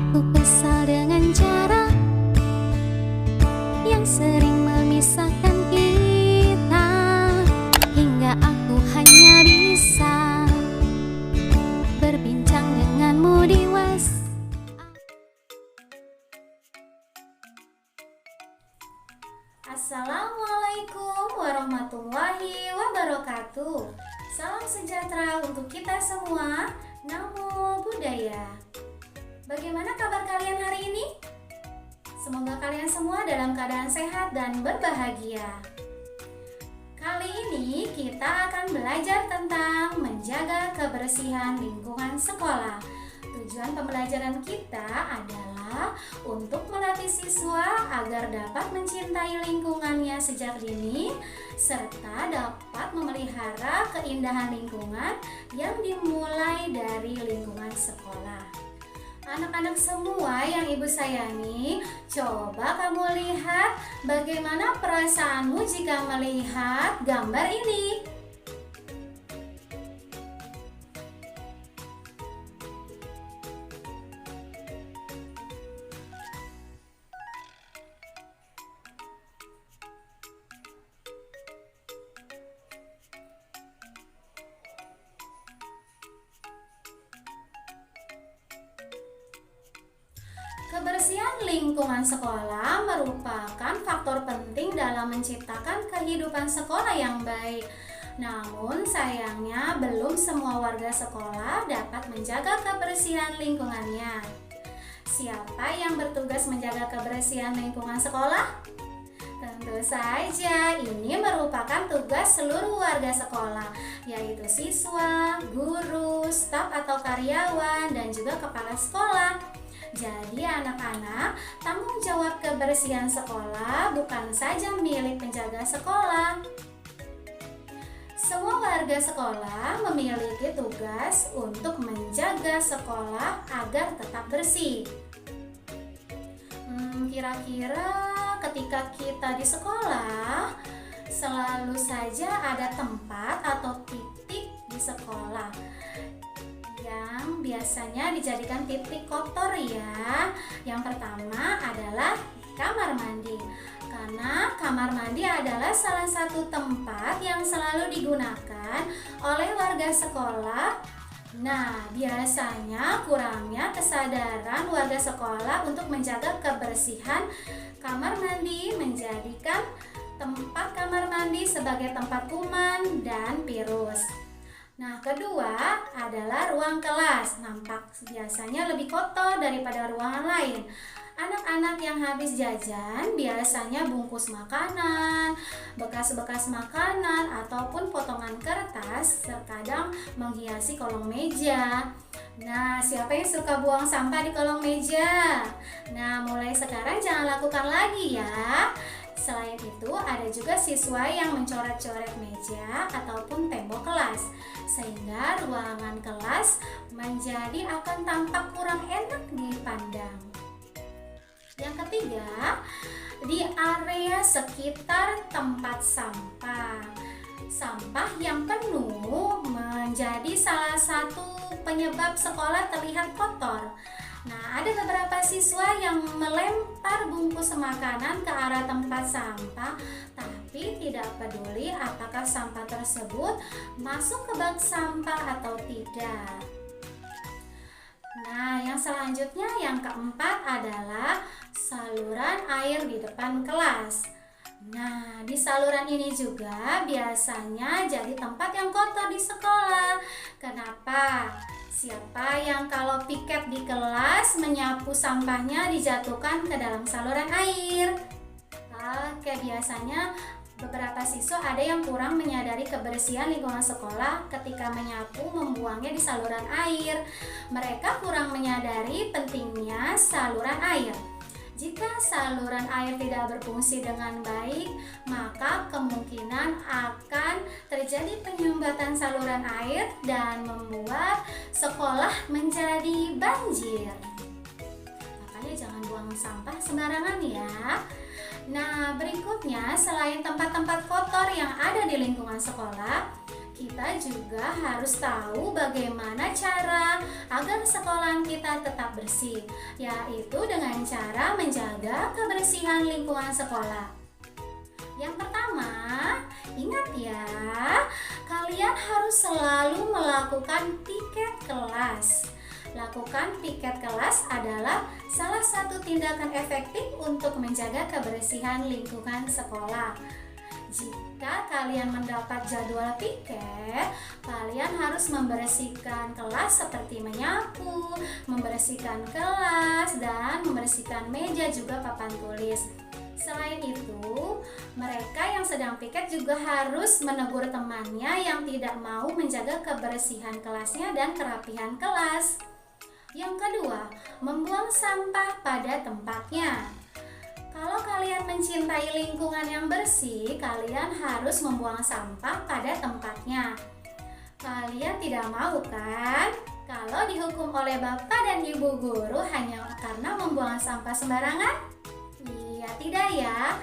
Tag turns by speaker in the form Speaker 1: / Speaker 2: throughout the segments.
Speaker 1: Aku kesal dengan cara yang sering memisahkan kita, hingga aku hanya bisa berbincang denganmu di WhatsApp.
Speaker 2: Assalamualaikum warahmatullahi wabarakatuh. Salam sejahtera untuk kita semua. Namo Buddhaya. Bagaimana kabar kalian hari ini? Semoga kalian semua dalam keadaan sehat dan berbahagia. Kali ini kita akan belajar tentang menjaga kebersihan lingkungan sekolah. Tujuan pembelajaran kita adalah untuk melatih siswa agar dapat mencintai lingkungannya sejak dini, serta dapat memelihara keindahan lingkungan yang dimulai dari lingkungan sekolah. Anak-anak semua yang ibu sayangi, coba kamu lihat bagaimana perasaanmu jika melihat gambar ini. Kebersihan lingkungan sekolah merupakan faktor penting dalam menciptakan kehidupan sekolah yang baik. Namun sayangnya belum semua warga sekolah dapat menjaga kebersihan lingkungannya. Siapa yang bertugas menjaga kebersihan lingkungan sekolah? Tentu saja ini merupakan tugas seluruh warga sekolah, yaitu siswa, guru, staf atau karyawan, dan juga kepala sekolah. Jadi anak-anak, tanggung jawab kebersihan sekolah bukan saja milik penjaga sekolah. Semua warga sekolah memiliki tugas untuk menjaga sekolah agar tetap bersih. Kira-kira ketika kita di sekolah, selalu saja ada tempat atau titik di sekolah yang biasanya dijadikan titik kotor ya. Yang pertama adalah kamar mandi. Karena kamar mandi adalah salah satu tempat yang selalu digunakan oleh warga sekolah. Nah, biasanya kurangnya kesadaran warga sekolah untuk menjaga kebersihan kamar mandi, menjadikan tempat kamar mandi sebagai tempat kuman dan virus. Nah, kedua adalah ruang kelas. Nampak biasanya lebih kotor daripada ruangan lain. Anak-anak yang habis jajan biasanya bungkus makanan, bekas-bekas makanan, ataupun potongan kertas terkadang menghiasi kolong meja. Nah, siapa yang suka buang sampah di kolong meja? Nah, mulai sekarang jangan lakukan lagi ya. Selain itu, ada juga siswa yang mencoret-coret meja ataupun tembok kelas, sehingga ruangan kelas menjadi akan tampak kurang enak dipandang. Yang ketiga, di area sekitar tempat sampah. Sampah yang penuh menjadi salah satu penyebab sekolah terlihat kotor. Nah, ada beberapa siswa yang melempar bungkus makanan ke arah tempat sampah, tapi tidak peduli apakah sampah tersebut masuk ke bak sampah atau tidak. Nah, yang selanjutnya yang keempat adalah saluran air di depan kelas. Nah, di saluran ini juga biasanya jadi tempat yang kotor di sekolah. Kenapa? Siapa yang kalau piket di kelas menyapu sampahnya dijatuhkan ke dalam saluran air? Oke, biasanya beberapa siswa ada yang kurang menyadari kebersihan lingkungan sekolah ketika menyapu membuangnya di saluran air. Mereka kurang menyadari pentingnya saluran air. Jika saluran air tidak berfungsi dengan baik, maka kemungkinan akan terjadi penyumbatan saluran air dan membuat sekolah menjadi banjir. Makanya jangan buang sampah sembarangan ya. Nah, berikutnya selain tempat-tempat kotor yang ada di lingkungan sekolah, kita juga harus tahu bagaimana cara agar sekolahan kita tetap bersih, yaitu dengan cara menjaga kebersihan lingkungan sekolah. Yang pertama, ingat ya, kalian harus selalu melakukan piket kelas. Lakukan piket kelas adalah salah satu tindakan efektif untuk menjaga kebersihan lingkungan sekolah. Jika kalian mendapat jadwal piket, kalian harus membersihkan kelas seperti menyapu, membersihkan kelas, dan membersihkan meja juga papan tulis. Selain itu, mereka yang sedang piket juga harus menegur temannya yang tidak mau menjaga kebersihan kelasnya dan kerapihan kelas. Yang kedua, membuang sampah pada tempatnya. Kalau kalian mencintai lingkungan yang bersih, kalian harus membuang sampah pada tempatnya. Kalian tidak mau kan? Kalau dihukum oleh bapak dan ibu guru hanya karena membuang sampah sembarangan? Iya, tidak ya.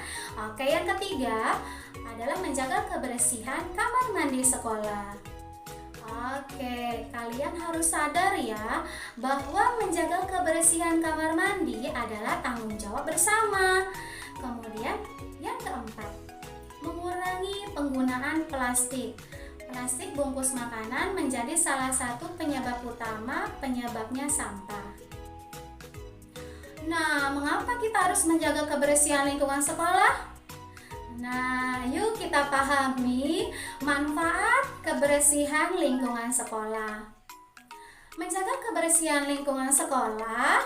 Speaker 2: Oke, yang ketiga adalah menjaga kebersihan kamar mandi sekolah. Oke, kalian harus sadar ya bahwa menjaga kebersihan kamar mandi adalah tanggung jawab bersama. Kemudian yang keempat, mengurangi penggunaan plastik. Plastik bungkus makanan menjadi salah satu penyebab utama penyebabnya sampah. Nah, mengapa kita harus menjaga kebersihan lingkungan sekolah? Nah, yuk kita pahami manfaat kebersihan lingkungan sekolah. Menjaga kebersihan lingkungan sekolah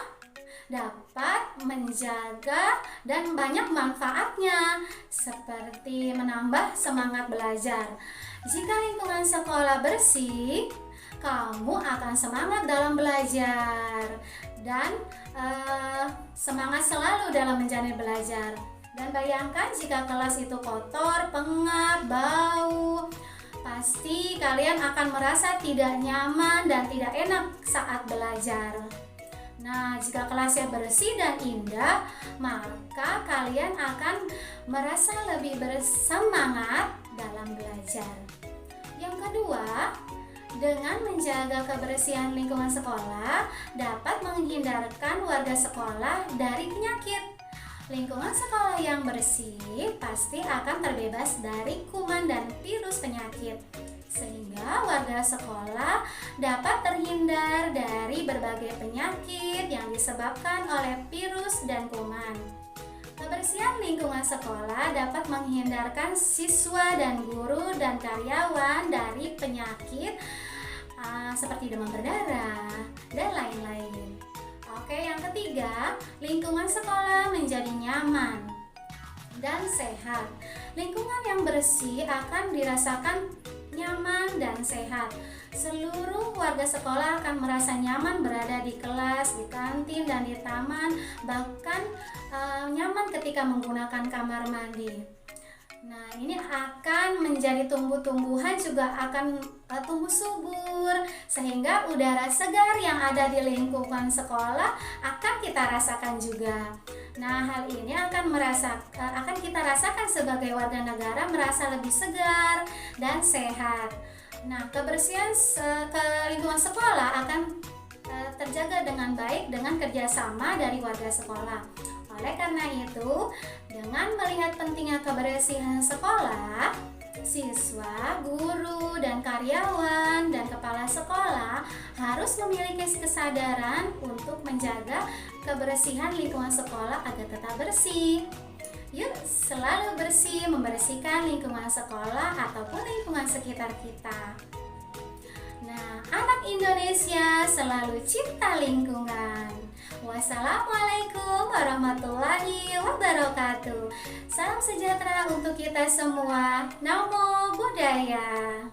Speaker 2: dapat menjaga dan banyak manfaatnya, seperti menambah semangat belajar. Jika lingkungan sekolah bersih, kamu akan semangat dalam belajar dan semangat selalu dalam menjalani belajar. Dan bayangkan jika kelas itu kotor, pengap, bau, pasti kalian akan merasa tidak nyaman dan tidak enak saat belajar. Nah, jika kelasnya bersih dan indah, maka kalian akan merasa lebih bersemangat dalam belajar. Yang kedua, dengan menjaga kebersihan lingkungan sekolah dapat menghindarkan warga sekolah dari penyakit. Lingkungan sekolah yang bersih pasti akan terbebas dari kuman dan virus penyakit, sehingga warga sekolah dapat terhindar dari berbagai penyakit yang disebabkan oleh virus dan kuman. Kebersihan lingkungan sekolah dapat menghindarkan siswa dan guru dan karyawan dari penyakit seperti demam berdarah dan lain-lain. Oke, yang ketiga, lingkungan sekolah menjadi nyaman dan sehat. Lingkungan yang bersih akan dirasakan nyaman dan sehat. Seluruh warga sekolah akan merasa nyaman berada di kelas, di kantin, dan di taman, bahkan nyaman ketika menggunakan kamar mandi. Nah, ini akan menjadi tumbuh-tumbuhan juga akan tumbuh subur, sehingga udara segar yang ada di lingkungan sekolah akan kita rasakan juga. Nah, hal ini akan kita rasakan sebagai warga negara merasa lebih segar dan sehat. Nah, kebersihan lingkungan sekolah akan terjaga dengan baik dengan kerjasama dari warga sekolah. Oleh karena itu, dengan melihat pentingnya kebersihan sekolah, siswa, guru, dan karyawan, dan kepala sekolah harus memiliki kesadaran untuk menjaga kebersihan lingkungan sekolah agar tetap bersih. Yuk, selalu bersih, membersihkan lingkungan sekolah ataupun lingkungan sekitar kita. Nah, anak Indonesia selalu cinta lingkungan. Wassalamualaikum warahmatullahi wabarakatuh. Salam sejahtera untuk kita semua. Namo Buddhaya.